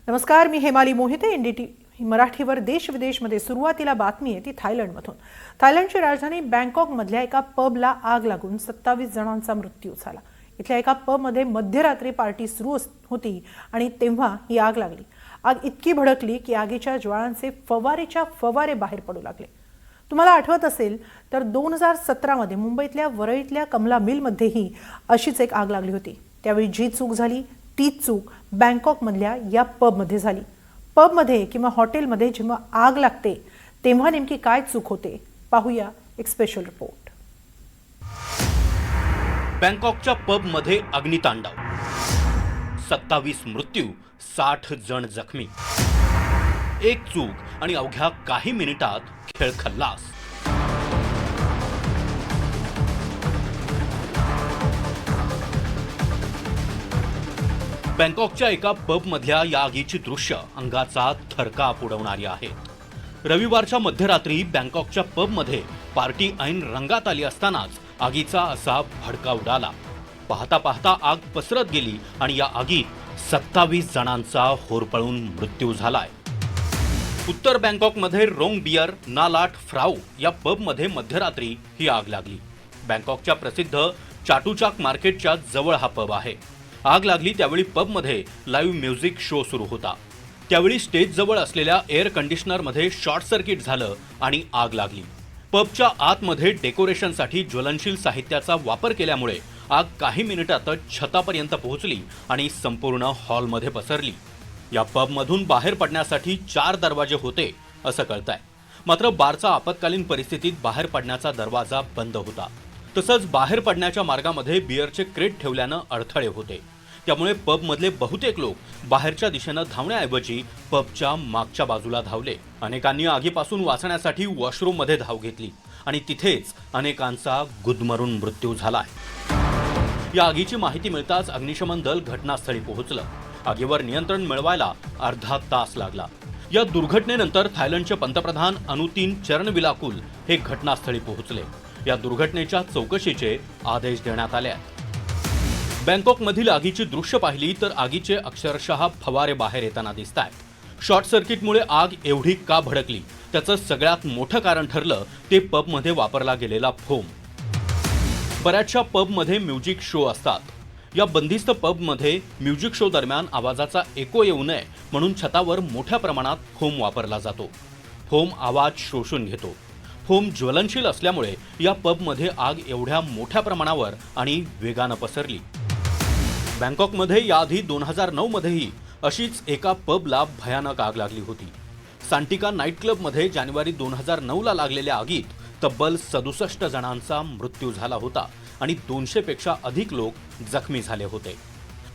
नमस्कार, मी हेमाली मोहिते. एनडीटीव्ही मराठीवर देश विदेशमध्ये सुरुवातीला बातमी आहे ती थायलंडमधून. थायलंडची राजधानी बँकॉकमधल्या एका पबला आग लागून 27 जणांचा मृत्यू झाला. इथल्या एका पबमध्ये मध्यरात्री पार्टी सुरू होती आणि तेव्हा ही आग लागली. आग इतकी भडकली की आगीच्या ज्वाळांचे फवारे बाहेर पडू लागले. तुम्हाला आठवत असेल तर 2017 मध्ये मुंबईतल्या वरळीतल्या कमला मिलमध्येही अशीच एक आग लागली होती. त्यावेळी जी चूक झाली तीच चूक बँकॉकमधल्या या पबमध्ये झाली. पबमध्ये किंवा हॉटेलमध्ये जेव्हा आग लागते तेव्हा नेमकी काय चूक होते पाहूया एक स्पेशल रिपोर्ट. बँकॉकच्या पबमध्ये अग्नितांडव, 27 मृत्यू, 60 जण जखमी. एक चूक आणि अवघ्या काही मिनिटात खेळ खल्लास. बँकॉकच्या एका पबमधल्या या आगीची दृश्य अंगाचा थरकाप उडवणारी आहेत. रविवारच्या मध्यरात्री बँकॉकच्या पबमध्ये पार्टी ऐन रंगात आली असतानाच आगीचा असा भडका उडाला. पाहता पाहता आग पसरत गेली आणि या आगीत 27 जणांचा होरपळून मृत्यू झालाय. उत्तर बँकॉकमध्ये रोंग बियर नालाट फ्राऊ या पबमध्ये मध्यरात्री ही आग लागली. बँकॉकच्या प्रसिद्ध चाटुचाक मार्केटच्या जवळ हा पब आहे. आग लागली त्यावेळी पबमध्ये लाईव्ह म्युझिक शो सुरू होता. त्यावेळी स्टेज जवळ असलेल्या एअर कंडिशनरमध्ये शॉर्ट सर्किट झालं आणि आग लागली. पबच्या आतमध्ये डेकोरेशनसाठी ज्वलनशील साहित्याचा वापर केल्यामुळे आग काही मिनिटातच छतापर्यंत पोहोचली आणि संपूर्ण हॉलमध्ये पसरली. या पबमधून बाहेर पडण्यासाठी 4 दरवाजे होते असं कळतंय. मात्र बारचा आपत्कालीन परिस्थितीत बाहेर पडण्याचा दरवाजा बंद होता. तसंच बाहेर पडण्याच्या मार्गामध्ये बिअरचे क्रेट ठेवल्यानं अडथळे होते. त्यामुळे पबमधले बहुतेक लोक बाहेरच्या दिशेनं धावण्याऐवजी पबच्या मागच्या बाजूला धावले. अनेकांनी आगीपासून वाचण्यासाठी वॉशरूममध्ये धाव घेतली आणि तिथेच अनेकांचा गुदमरून मृत्यू झालाय. या आगीची माहिती मिळताच अग्निशमन दल घटनास्थळी पोहोचलं. आगीवर नियंत्रण मिळवायला अर्धा तास लागला. या दुर्घटनेनंतर थायलंडचे पंतप्रधान अनुतीन चरणविलाकुल हे घटनास्थळी पोहोचले. या दुर्घटनेच्या चौकशीचे आदेश देण्यात आले आहेत. बँकॉकमधील आगीची दृश्य पाहिली तर आगीचे अक्षरशः फवारे बाहेर येताना दिसतायत. शॉर्ट सर्किटमुळे आग एवढी का भडकली त्याचं सगळ्यात मोठं कारण ठरलं ते पबमध्ये वापरला गेलेला फोम. बऱ्याचशा पबमध्ये म्युझिक शो असतात. या बंदिस्त पबमध्ये म्युझिक शो दरम्यान आवाजाचा एको येऊ नये म्हणून छतावर मोठ्या प्रमाणात फोम वापरला जातो. फोम आवाज शोषून घेतो. फोम ज्वलनशील असल्यामुळे या पबमध्ये आग एवढ्या मोठ्या प्रमाणावर आणि वेगानं पसरली. बँकॉकमध्ये याआधी 2009 मध्येही अशीच एका पबला भयानक आग लागली होती. सांटिका नाईट क्लबमध्ये जानेवारी 2009 ला लागलेल्या आगीत तब्बल 67 जणांचा मृत्यू झाला होता आणि 200 पेक्षा अधिक लोक जखमी झाले होते.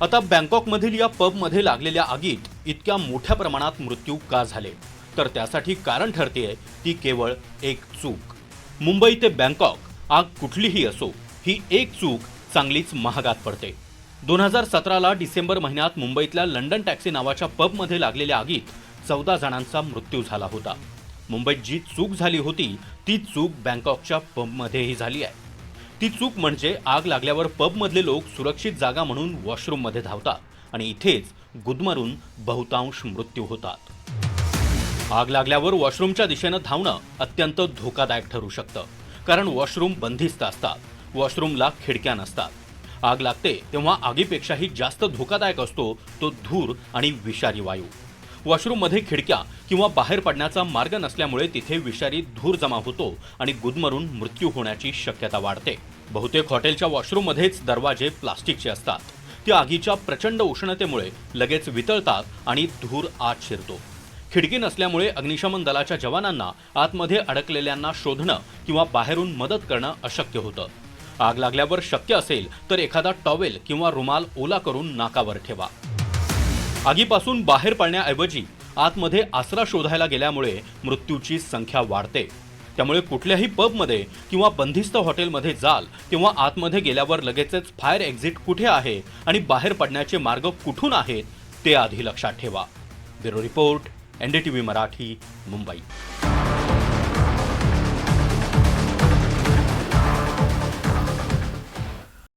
आता बँकॉकमधील या पबमध्ये लागलेल्या आगीत इतक्या मोठ्या प्रमाणात मृत्यू का झाले तर त्यासाठी कारण ठरतेय ती केवळ एक चूक. मुंबई ते बँकॉक आग कुठलीही असो, ही एक चूक चांगलीच महागात पडते. 2017ला डिसेंबर महिन्यात मुंबईतल्या लंडन टॅक्सी नावाच्या पबमध्ये लागलेल्या आगीत 14 जणांचा मृत्यू झाला होता. मुंबईत जी चूक झाली होती तीच चूक बँकॉकच्या पबमध्येही झाली आहे. ती चूक म्हणजे आग लागल्यावर पबमधले लोक सुरक्षित जागा म्हणून वॉशरूममध्ये धावतात आणि इथेच गुदमरून बहुतांश मृत्यू होतात. आग लागल्यावर वॉशरूमच्या दिशेनं धावणं अत्यंत धोकादायक ठरू शकतं, कारण वॉशरूम बंदिस्त असतात. वॉशरूमला खिडक्या नसतात. आग लागते तेव्हा आगीपेक्षाही जास्त धोकादायक असतो तो धूर आणि विषारी वायू. वॉशरूममध्ये खिडक्या किंवा बाहेर पडण्याचा मार्ग नसल्यामुळे तिथे विषारी धूर जमा होतो आणि गुदमरून मृत्यू होण्याची शक्यता वाढते. बहुतेक हॉटेलच्या वॉशरूममध्येच दरवाजे प्लास्टिकचे असतात. त्या आगीच्या प्रचंड उष्णतेमुळे लगेच वितळतात आणि धूर आत शिरतो. खिडकी नसल्यामुळे अग्निशमन दलाच्या जवानांना आतमध्ये अडकलेल्यांना शोधणं किंवा बाहेरून मदत करणं अशक्य होतं. आग लागल्यावर शक्य असेल तर एखादा टॉवेल किंवा रुमाल ओला करून नाकावर ठेवा. आगीपासून बाहेर पडण्याऐवजी आतमध्ये आसरा शोधायला गेल्यामुळे मृत्यूची संख्या वाढते. त्यामुळे कुठल्याही पबमध्ये किंवा बंदिस्त हॉटेलमध्ये जाल तेव्हा आतमध्ये गेल्यावर लगेचच फायर एक्झिट कुठे आहे आणि बाहेर पडण्याचे मार्ग कुठून आहेत ते आधी लक्षात ठेवा. Bureau report, NDTV Marathi, Mumbai.